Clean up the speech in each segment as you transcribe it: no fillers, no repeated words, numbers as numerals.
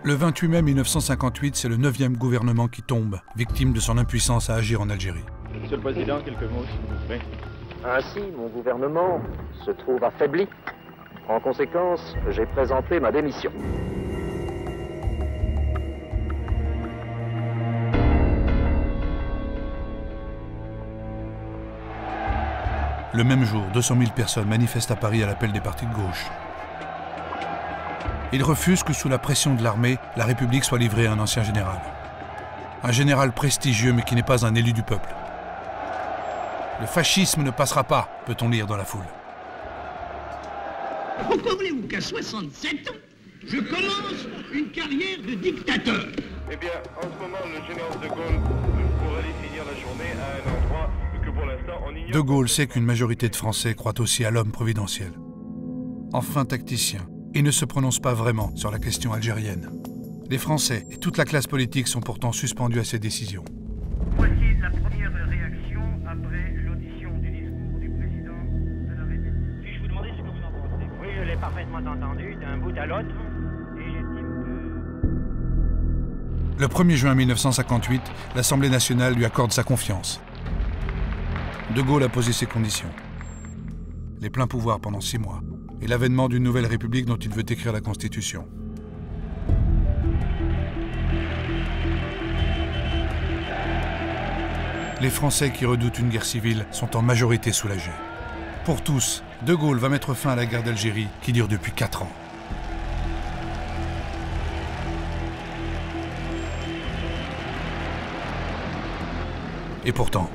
Le 28 mai 1958, c'est le 9e gouvernement qui tombe, victime de son impuissance à agir en Algérie. Monsieur le Président, quelques mots, s'il vous plaît. Ainsi, mon gouvernement se trouve affaibli. En conséquence, j'ai présenté ma démission. Le même jour, 200 000 personnes manifestent à Paris à l'appel des partis de gauche. Ils refusent que sous la pression de l'armée, la République soit livrée à un ancien général. Un général prestigieux mais qui n'est pas un élu du peuple. Le fascisme ne passera pas, peut-on lire dans la foule. Pourquoi voulez-vous qu'à 67 ans, je commence une carrière de dictateur? Eh bien, en ce moment, le général de Gaulle pourrait aller finir la journée à un endroit que pour l'instant on ignore. De Gaulle sait qu'une majorité de Français croit aussi à l'homme providentiel. Enfin tacticien, il ne se prononce pas vraiment sur la question algérienne. Les Français et toute la classe politique sont pourtant suspendus à ses décisions. Voici la première réaction après l'audition du discours du président de la République. Puis-je vous demander ce que vous en pensez? Oui, je l'ai parfaitement entendu, d'un bout à l'autre, et j'estime que... Le 1er juin 1958, l'Assemblée nationale lui accorde sa confiance. De Gaulle a posé ses conditions. Les pleins pouvoirs pendant 6 mois et l'avènement d'une nouvelle république dont il veut écrire la Constitution. Les Français qui redoutent une guerre civile sont en majorité soulagés. Pour tous, De Gaulle va mettre fin à la guerre d'Algérie qui dure depuis 4 ans. Et pourtant,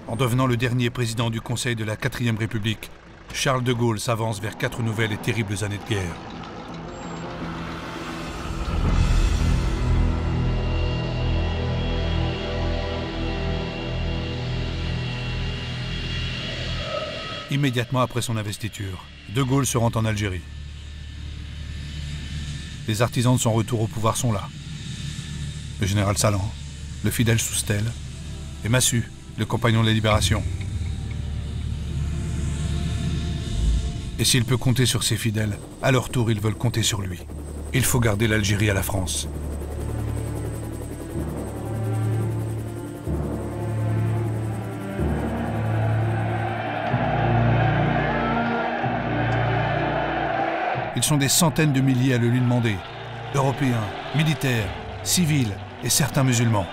en devenant le dernier président du Conseil de la 4e République, Charles de Gaulle s'avance vers 4 nouvelles et terribles années de guerre. Immédiatement après son investiture, De Gaulle se rend en Algérie. Les artisans de son retour au pouvoir sont là. Le général Salan, le fidèle Soustelle, et Massu, le compagnon de la Libération. Et s'il peut compter sur ses fidèles, à leur tour, ils veulent compter sur lui. Il faut garder l'Algérie à la France. Ils sont des centaines de milliers à le lui demander. Européens, militaires, civils et certains musulmans.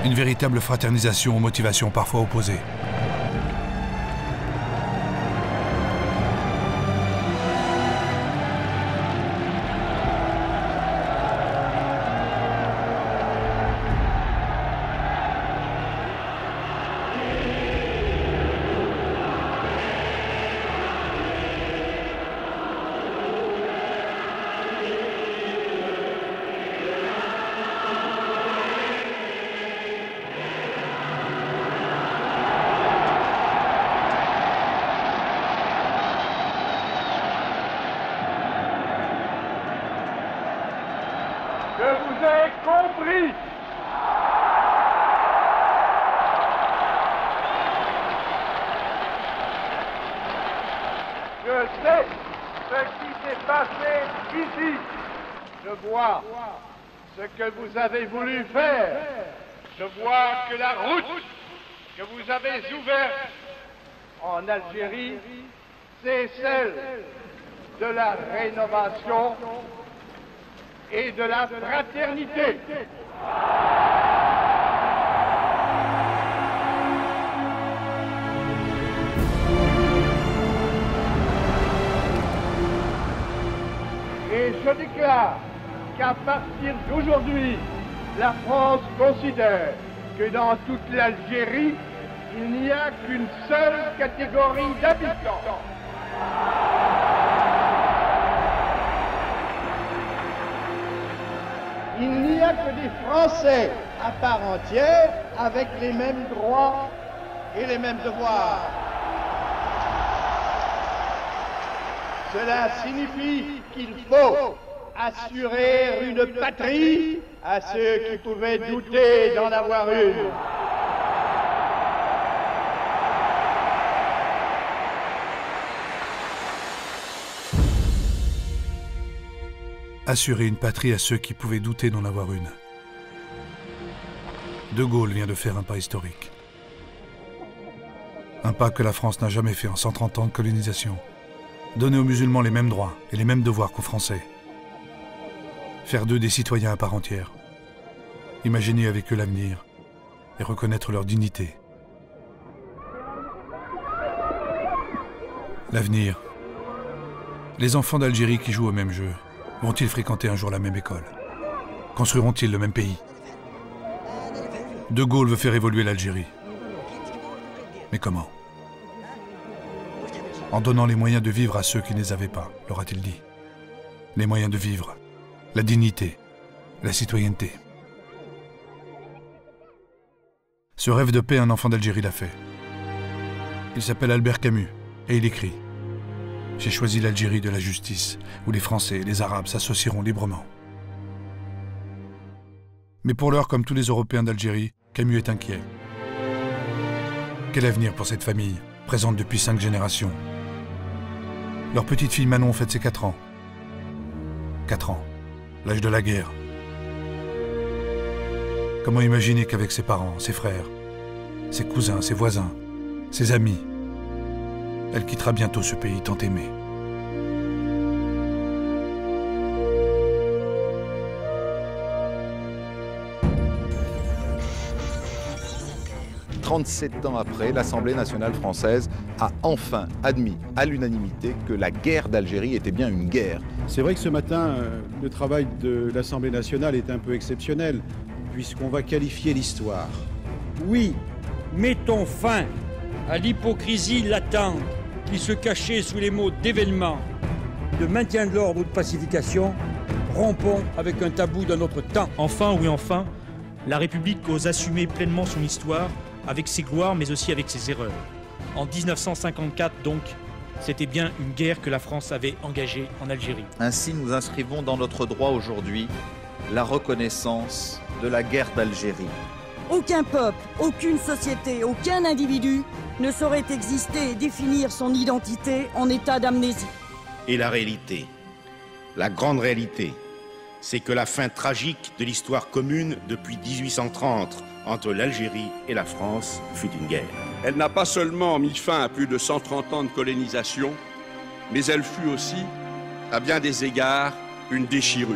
Une véritable fraternisation aux motivations parfois opposées. Je vous ai compris. Je sais ce qui s'est passé ici. Je vois ce que vous avez voulu faire. Je vois que la route que vous avez ouverte en Algérie, c'est celle de la rénovation et de la fraternité. Et je déclare qu'à partir d'aujourd'hui, la France considère que dans toute l'Algérie, il n'y a qu'une seule catégorie d'habitants. Il n'y a que des Français à part entière avec les mêmes droits et les mêmes devoirs. Cela signifie qu'il faut assurer une patrie à ceux qui pouvaient douter d'en avoir une. Assurer une patrie à ceux qui pouvaient douter d'en avoir une. De Gaulle vient de faire un pas historique. Un pas que la France n'a jamais fait en 130 ans de colonisation. Donner aux musulmans les mêmes droits et les mêmes devoirs qu'aux Français. Faire d'eux des citoyens à part entière. Imaginer avec eux l'avenir et reconnaître leur dignité. L'avenir. Les enfants d'Algérie qui jouent au même jeu, vont-ils fréquenter un jour la même école? Construiront-ils le même pays? De Gaulle veut faire évoluer l'Algérie. Mais comment? En donnant les moyens de vivre à ceux qui ne les avaient pas, leur a-t-il dit. Les moyens de vivre, la dignité, la citoyenneté. Ce rêve de paix, un enfant d'Algérie l'a fait. Il s'appelle Albert Camus et il écrit « J'ai choisi l'Algérie de la justice, où les Français et les Arabes s'associeront librement. » Mais pour l'heure, comme tous les Européens d'Algérie, Camus est inquiet. Quel avenir pour cette famille, présente depuis 5 générations? Leur petite fille Manon fête ses 4 ans. 4 ans, l'âge de la guerre. Comment imaginer qu'avec ses parents, ses frères, ses cousins, ses voisins, ses amis, elle quittera bientôt ce pays tant aimé. « 37 ans après, l'Assemblée nationale française a enfin admis à l'unanimité que la guerre d'Algérie était bien une guerre. » C'est vrai que ce matin, le travail de l'Assemblée nationale est un peu exceptionnel, puisqu'on va qualifier l'histoire. Oui, mettons fin à l'hypocrisie latente qui se cachait sous les mots d'événement, de maintien de l'ordre ou de pacification. Rompons avec un tabou de notre temps. Enfin, oui enfin, la République ose assumer pleinement son histoire, avec ses gloires mais aussi avec ses erreurs. En 1954 donc, c'était bien une guerre que la France avait engagée en Algérie. Ainsi, nous inscrivons dans notre droit aujourd'hui la reconnaissance de la guerre d'Algérie. Aucun peuple, aucune société, aucun individu ne saurait exister et définir son identité en état d'amnésie. Et la réalité, la grande réalité, c'est que la fin tragique de l'histoire commune depuis 1830 entre l'Algérie et la France fut une guerre. Elle n'a pas seulement mis fin à plus de 130 ans de colonisation, mais elle fut aussi, à bien des égards, une déchirure.